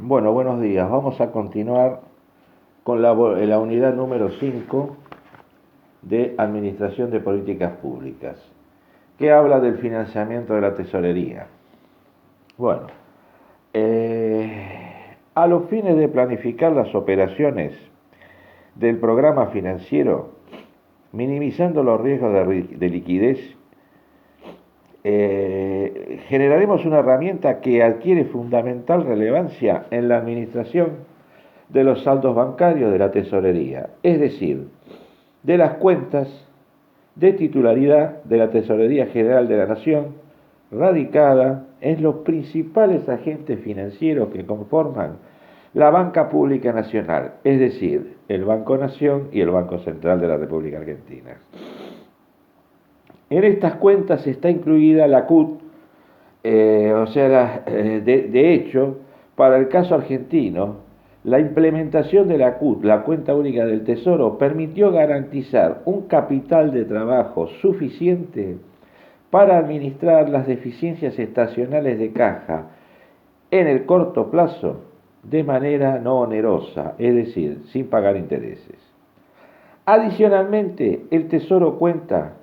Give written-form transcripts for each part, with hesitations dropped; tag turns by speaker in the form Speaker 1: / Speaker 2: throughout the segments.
Speaker 1: Bueno, buenos días. Vamos a continuar con la unidad número 5 de Administración de Políticas Públicas, que habla del financiamiento de la tesorería. Bueno, a los fines de planificar las operaciones del programa financiero, minimizando los riesgos de liquidez, generaremos una herramienta que adquiere fundamental relevancia en la administración de los saldos bancarios de la tesorería, es decir, de las cuentas de titularidad de la Tesorería General de la Nación, radicada en los principales agentes financieros que conforman la banca pública nacional, es decir, el Banco Nación y el Banco Central de la República Argentina. En estas cuentas está incluida la CUT, de hecho, para el caso argentino, la implementación de la CUT, la Cuenta Única del Tesoro, permitió garantizar un capital de trabajo suficiente para administrar las deficiencias estacionales de caja en el corto plazo de manera no onerosa, es decir, sin pagar intereses. Adicionalmente, el Tesoro cuenta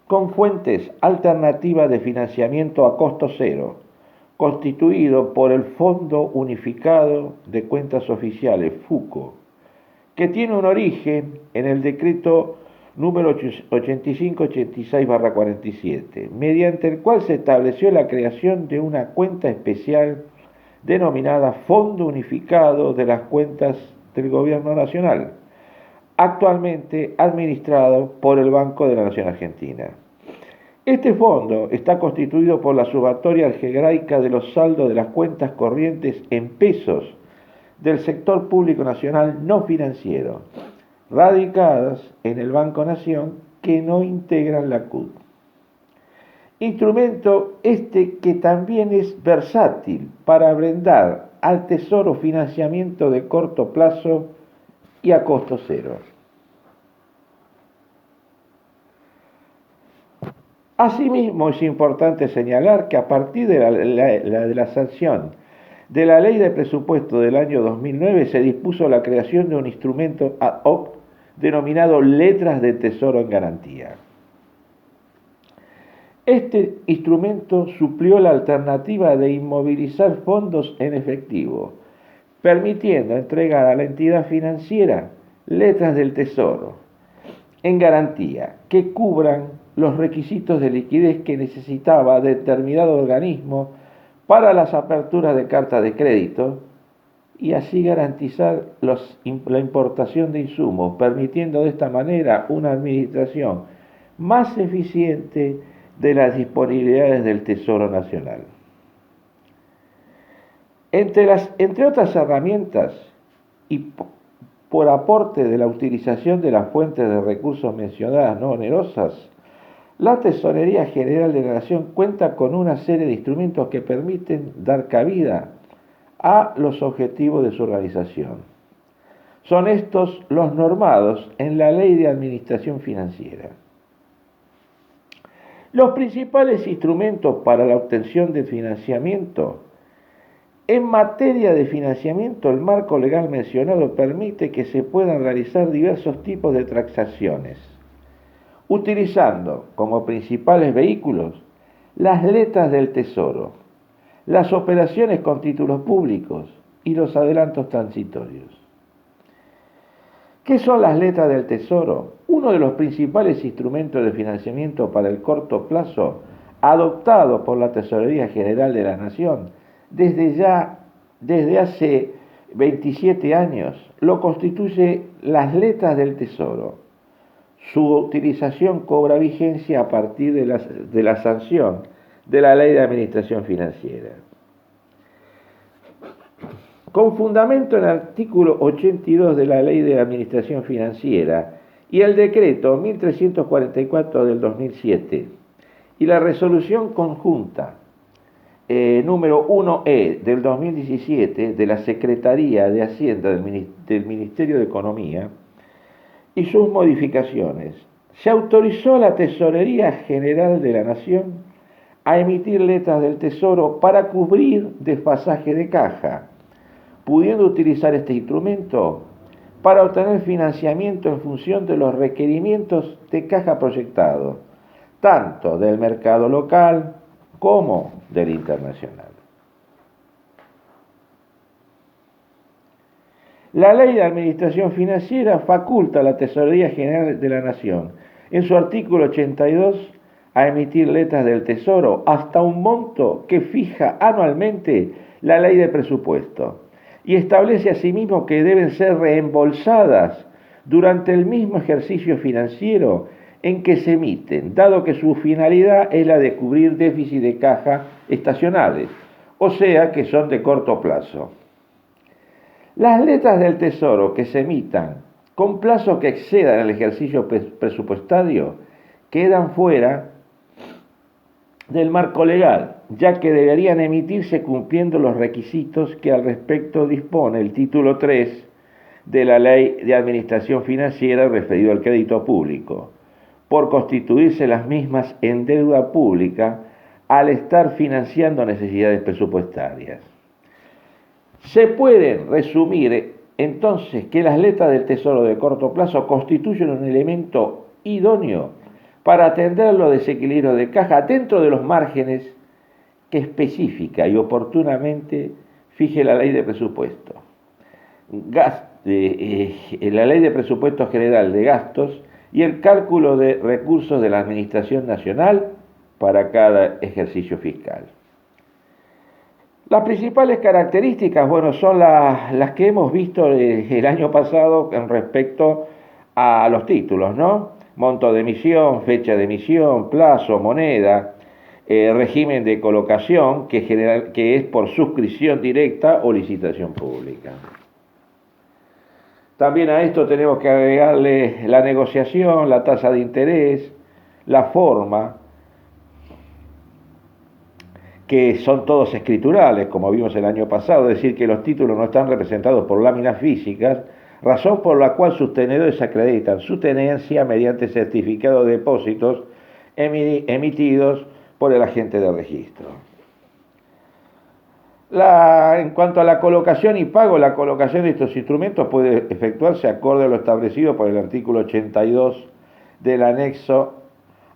Speaker 1: con fuentes alternativas de financiamiento a costo cero, constituido por el Fondo Unificado de Cuentas Oficiales, FUCO, que tiene un origen en el decreto número 8586-47, mediante el cual se estableció la creación de una cuenta especial denominada Fondo Unificado de las Cuentas del Gobierno Nacional, actualmente administrado por el Banco de la Nación Argentina. Este fondo está constituido por la sumatoria algebraica de los saldos de las cuentas corrientes en pesos del sector público nacional no financiero, radicadas en el Banco Nación que no integran la CUT. Instrumento este que también es versátil para brindar al Tesoro financiamiento de corto plazo y a costo cero. Asimismo, es importante señalar que a partir de la sanción de la Ley de Presupuesto del año 2009 se dispuso la creación de un instrumento ad hoc denominado Letras de Tesoro en Garantía. Este instrumento suplió la alternativa de inmovilizar fondos en efectivo, permitiendo entregar a la entidad financiera letras del Tesoro en garantía que cubran los requisitos de liquidez que necesitaba determinado organismo para las aperturas de cartas de crédito y así garantizar la importación de insumos, permitiendo de esta manera una administración más eficiente de las disponibilidades del Tesoro Nacional. Entre otras herramientas, y por aporte de la utilización de las fuentes de recursos mencionadas no onerosas, la Tesorería General de la Nación cuenta con una serie de instrumentos que permiten dar cabida a los objetivos de su organización. Son estos los normados en la Ley de Administración Financiera. Los principales instrumentos para la obtención de financiamiento. En materia de financiamiento, el marco legal mencionado permite que se puedan realizar diversos tipos de transacciones, utilizando como principales vehículos las letras del Tesoro, las operaciones con títulos públicos y los adelantos transitorios. ¿Qué son las letras del Tesoro? Uno de los principales instrumentos de financiamiento para el corto plazo adoptado por la Tesorería General de la Nación desde hace 27 años, lo constituye las letras del Tesoro. Su utilización cobra vigencia a partir de la sanción de la Ley de Administración Financiera. Con fundamento en el artículo 82 de la Ley de Administración Financiera y el decreto 1344 del 2007 y la resolución conjunta número 1E del 2017 de la Secretaría de Hacienda del Ministerio de Economía y sus modificaciones, se autorizó a la Tesorería General de la Nación a emitir letras del Tesoro para cubrir desfasaje de caja, pudiendo utilizar este instrumento para obtener financiamiento en función de los requerimientos de caja proyectados, tanto del mercado local como del internacional. La Ley de Administración Financiera faculta a la Tesorería General de la Nación, en su artículo 82, a emitir letras del Tesoro hasta un monto que fija anualmente la Ley de Presupuesto y establece asimismo que deben ser reembolsadas durante el mismo ejercicio financiero en que se emiten, dado que su finalidad es la de cubrir déficits de caja estacionales, o sea que son de corto plazo. Las letras del Tesoro que se emitan con plazo que excedan el ejercicio presupuestario quedan fuera del marco legal, ya que deberían emitirse cumpliendo los requisitos que al respecto dispone el título 3 de la Ley de Administración Financiera referido al crédito público, por constituirse las mismas en deuda pública al estar financiando necesidades presupuestarias. Se puede resumir entonces que las letras del Tesoro de corto plazo constituyen un elemento idóneo para atender los desequilibrios de caja dentro de los márgenes que específica y oportunamente fije la Ley de Presupuesto. La Ley de Presupuesto General de Gastos y el cálculo de recursos de la Administración Nacional para cada ejercicio fiscal. Las principales características, son las que hemos visto el año pasado con respecto a los títulos, ¿no? Monto de emisión, fecha de emisión, plazo, moneda, régimen de colocación, que es por suscripción directa o licitación pública. También a esto tenemos que agregarle la negociación, la tasa de interés, la forma, que son todos escriturales, como vimos el año pasado, es decir, que los títulos no están representados por láminas físicas, razón por la cual sus tenedores acreditan su tenencia mediante certificados de depósitos emitidos por el agente de registro. En cuanto a la colocación y pago, la colocación de estos instrumentos puede efectuarse acorde a lo establecido por el artículo 82 del anexo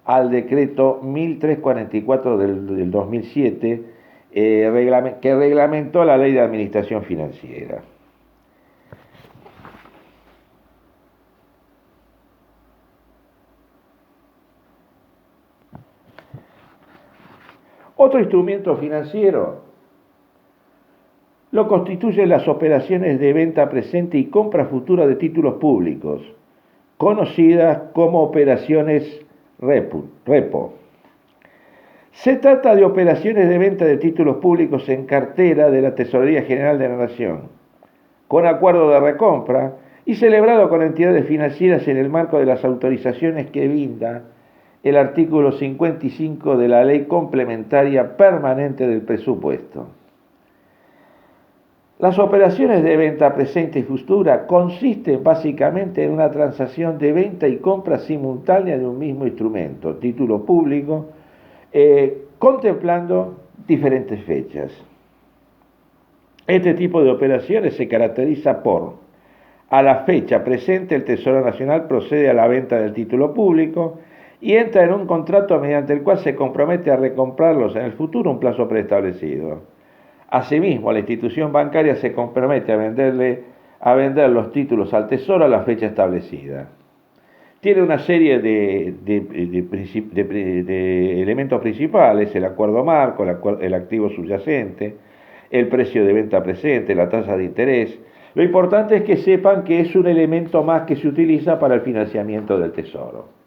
Speaker 1: al decreto 1344 del 2007, que reglamentó la Ley de Administración Financiera. Otro instrumento financiero lo constituyen las operaciones de venta presente y compra futura de títulos públicos, conocidas como operaciones repo. Se trata de operaciones de venta de títulos públicos en cartera de la Tesorería General de la Nación, con acuerdo de recompra y celebrado con entidades financieras en el marco de las autorizaciones que brinda el artículo 55 de la Ley Complementaria Permanente del Presupuesto. Las operaciones de venta presente y futura consisten básicamente en una transacción de venta y compra simultánea de un mismo instrumento, título público, contemplando diferentes fechas. Este tipo de operaciones se caracteriza por: a la fecha presente el Tesoro Nacional procede a la venta del título público y entra en un contrato mediante el cual se compromete a recomprarlos en el futuro un plazo preestablecido. Asimismo, la institución bancaria se compromete a vender los títulos al Tesoro a la fecha establecida. Tiene una serie de elementos principales: el acuerdo marco, el activo subyacente, el precio de venta presente, la tasa de interés. Lo importante es que sepan que es un elemento más que se utiliza para el financiamiento del Tesoro.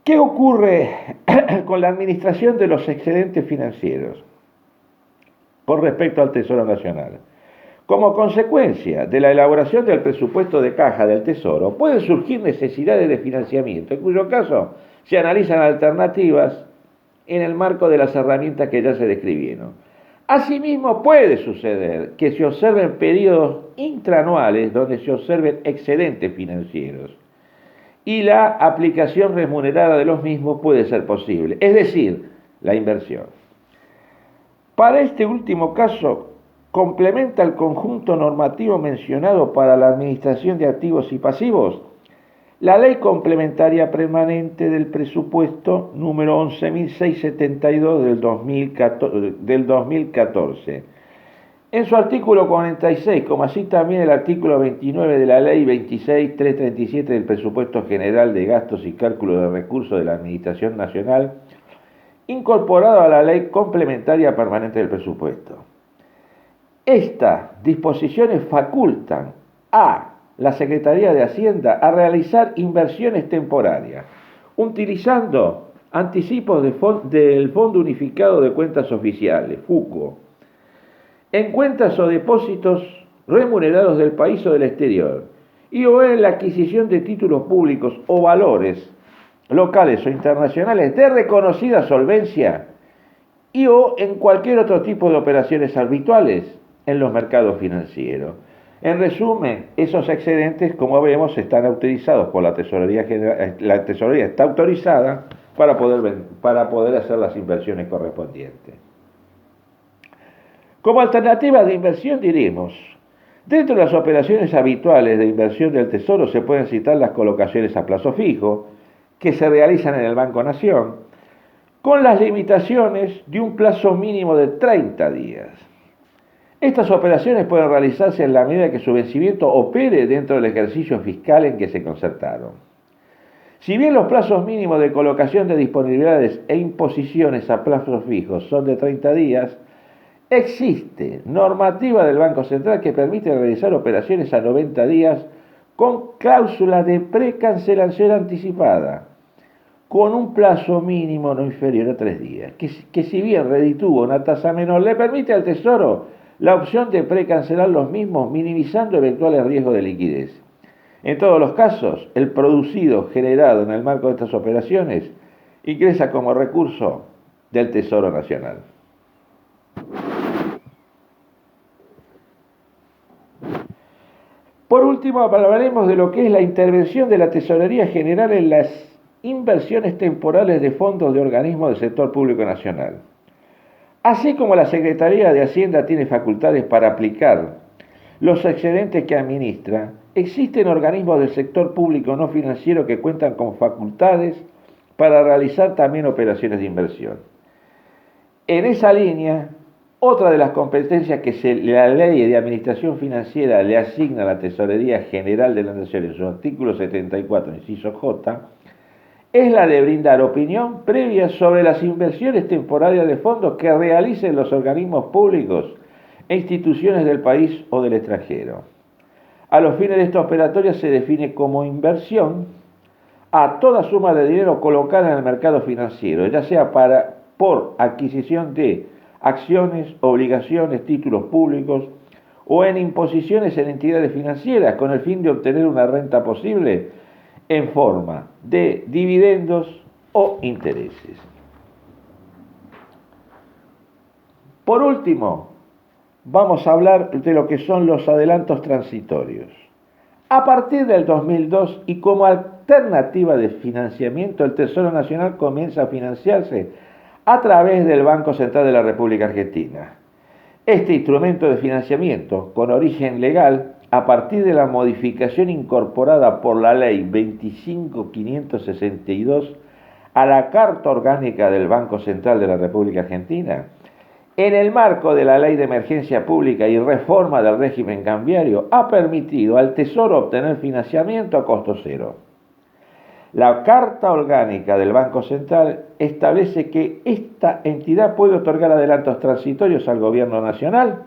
Speaker 1: ¿Qué ocurre con la administración de los excedentes financieros con respecto al Tesoro Nacional? Como consecuencia de la elaboración del presupuesto de caja del Tesoro, pueden surgir necesidades de financiamiento, en cuyo caso se analizan alternativas en el marco de las herramientas que ya se describieron. Asimismo, puede suceder que se observen periodos intraanuales donde se observen excedentes financieros y la aplicación remunerada de los mismos puede ser posible, es decir, la inversión. Para este último caso, complementa el conjunto normativo mencionado para la administración de activos y pasivos la Ley Complementaria Permanente del Presupuesto número 11.672 del 2014. En su artículo 46, como así también el artículo 29 de la Ley 26.337 del Presupuesto General de Gastos y Cálculo de Recursos de la Administración Nacional, incorporado a la Ley Complementaria Permanente del Presupuesto. Estas disposiciones facultan a la Secretaría de Hacienda a realizar inversiones temporarias, utilizando anticipos del Fondo Unificado de Cuentas Oficiales, FUCO, en cuentas o depósitos remunerados del país o del exterior, y o en la adquisición de títulos públicos o valores locales o internacionales de reconocida solvencia y o en cualquier otro tipo de operaciones habituales en los mercados financieros. En resumen, esos excedentes, como vemos, están autorizados por la Tesorería General. La Tesorería está autorizada para poder hacer las inversiones correspondientes. Como alternativa de inversión diremos, dentro de las operaciones habituales de inversión del Tesoro se pueden citar las colocaciones a plazo fijo, que se realizan en el Banco Nación, con las limitaciones de un plazo mínimo de 30 días. Estas operaciones pueden realizarse en la medida que su vencimiento opere dentro del ejercicio fiscal en que se concertaron. Si bien los plazos mínimos de colocación de disponibilidades e imposiciones a plazos fijos son de 30 días, existe normativa del Banco Central que permite realizar operaciones a 90 días con cláusula de precancelación anticipada, con un plazo mínimo no inferior a 3 días, que si bien reditúa una tasa menor, le permite al Tesoro la opción de precancelar los mismos, minimizando eventuales riesgos de liquidez. En todos los casos, el producido generado en el marco de estas operaciones ingresa como recurso del Tesoro Nacional. Por último, hablaremos de lo que es la intervención de la Tesorería General en las inversiones temporales de fondos de organismos del sector público nacional. Así como la Secretaría de Hacienda tiene facultades para aplicar los excedentes que administra, existen organismos del sector público no financiero que cuentan con facultades para realizar también operaciones de inversión. En esa línea, otra de las competencias que la Ley de Administración Financiera le asigna a la Tesorería General de la Nación en su artículo 74, inciso J, es la de brindar opinión previa sobre las inversiones temporarias de fondos que realicen los organismos públicos e instituciones del país o del extranjero. A los fines de esta operatoria se define como inversión a toda suma de dinero colocada en el mercado financiero, ya sea por adquisición de acciones, obligaciones, títulos públicos o en imposiciones en entidades financieras con el fin de obtener una renta posible en forma de dividendos o intereses. Por último, vamos a hablar de lo que son los adelantos transitorios. A partir del 2002 y como alternativa de financiamiento, el Tesoro Nacional comienza a financiarse a través del Banco Central de la República Argentina. Este instrumento de financiamiento, con origen legal, a partir de la modificación incorporada por la Ley 25.562 a la Carta Orgánica del Banco Central de la República Argentina, en el marco de la Ley de Emergencia Pública y reforma del régimen cambiario, ha permitido al Tesoro obtener financiamiento a costo cero. La Carta Orgánica del Banco Central establece que esta entidad puede otorgar adelantos transitorios al Gobierno Nacional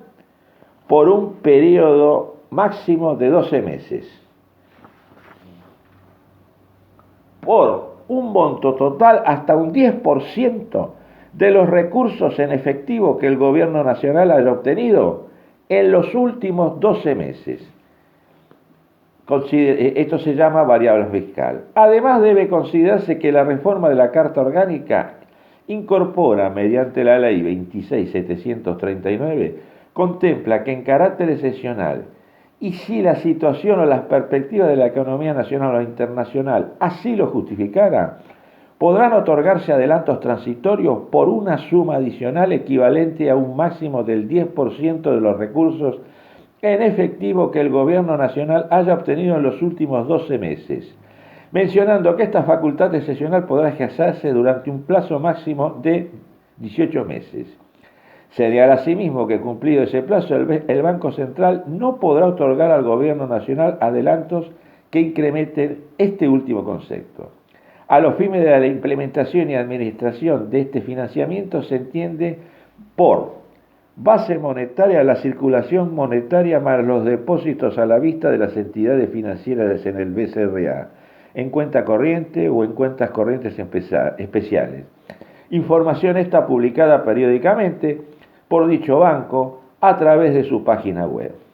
Speaker 1: por un periodo máximo de 12 meses, por un monto total hasta un 10% de los recursos en efectivo que el Gobierno Nacional haya obtenido en los últimos 12 meses. Esto se llama variable fiscal. Además, debe considerarse que la reforma de la Carta Orgánica incorpora, mediante la Ley 26.739, contempla que en carácter excepcional, y si la situación o las perspectivas de la economía nacional o internacional así lo justificara, podrán otorgarse adelantos transitorios por una suma adicional equivalente a un máximo del 10% de los recursos en efectivo que el Gobierno Nacional haya obtenido en los últimos 12 meses, mencionando que esta facultad excepcional podrá ejercerse durante un plazo máximo de 18 meses. Señala asimismo que cumplido ese plazo, el Banco Central no podrá otorgar al Gobierno Nacional adelantos que incrementen este último concepto. A los fines de la implementación y administración de este financiamiento se entiende por base monetaria la circulación monetaria más los depósitos a la vista de las entidades financieras en el BCRA, en cuenta corriente o en cuentas corrientes especiales. Información esta publicada periódicamente por dicho banco a través de su página web.